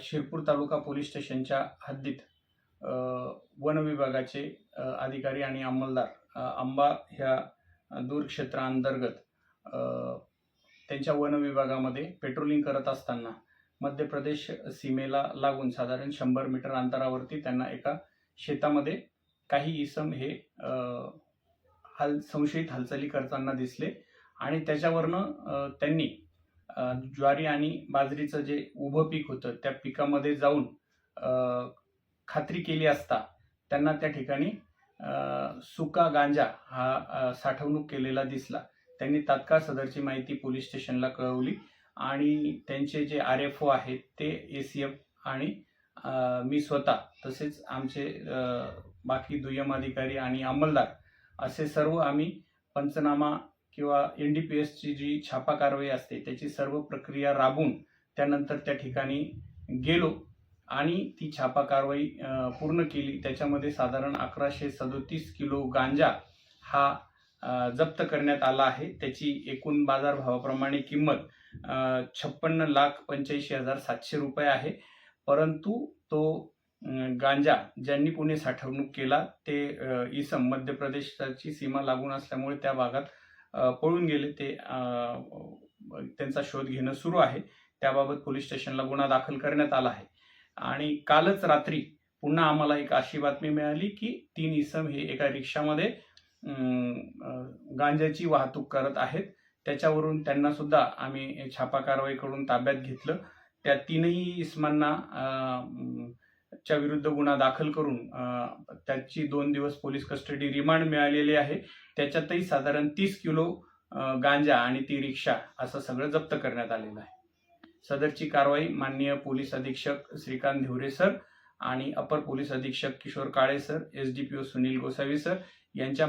शिरपूर तालुका police स्टेशनच्या हद्दीत one विभागाचे अधिकारी आणि अंमलदार आंबा ह्या दूर क्षेत्रांतर्गत त्यांच्या वन विभागामध्ये पेट्रोलिंग करत असताना मध्य प्रदेश सीमेला लागून साधारण 100 मीटर अंतरावरती त्यांना एका शेतामध्ये काही इसम हे संशयित हालचाली करताना दिसले आणि त्याच्यावरनं त्यांनी ज्वारी आणि बाजरीचं जे उभं पीक होतं त्या पिकामध्ये जाऊन खात्री केली असता त्यांना त्या ठिकाणी सुका गांजा हा साठवणूक केलेला दिसला। त्यांनी तात्काळ सदरची माहिती पोलीस स्टेशनला कळवली आणि त्यांचे जे RFO आहेत ते ACF आणि मी स्वतः तसेच आमचे बाकी दुय्यम अधिकारी आणि अंमलदार असे सर्व आम्ही पंचनामा किंवा NDPS ची जी छापा कारवाई असते त्याची सर्व प्रक्रिया राबवून त्यानंतर त्या ठिकाणी गेलो आणि ती छापा कारवाई पूर्ण केली। त्याच्यामध्ये साधारण 1137 किलो गांजा हा जप्त करण्यात आला आहे। त्याची एकूण बाजारभावाप्रमाणे किंमत 56,85,700 रुपये आहे। परंतु तो गांजा ज्यांनी कोणी साठवणूक केला ते इसम मध्य प्रदेशाची सीमा लागून असल्यामुळे त्या भागात पळून गेले। ते त्यांचा शोध घेणं सुरू आहे। त्याबाबत पोलीस स्टेशनला गुन्हा दाखल करण्यात आला आहे आणि कालच रात्री पुन्हा आम्हाला एक अशी बातमी मिळाली की 3 इसम हे एका रिक्षामध्ये गांजाची वाहतूक करत आहेत। त्याच्यावरून त्यांना सुद्धा आम्ही छापा कारवाई करून ताब्यात घेतलं। त्या 3ही इसमांना च्या विरुद्ध गुन्हा दाखल करून त्याची 2 दिवस पोलीस कस्टडी रिमांड मिळालेली आहे। त्याच्यातही साधारण 30 किलो गांजा आणि ती रिक्षा असं सगळं जप्त करण्यात आलेलं आहे। सदरची कारवाई माननीय पोलीस अधीक्षक श्रीकांत धिवरे सर आणि अपर पोलीस अधीक्षक Kishor Kale sir, SDPO Sunil Gosavi sir यांच्या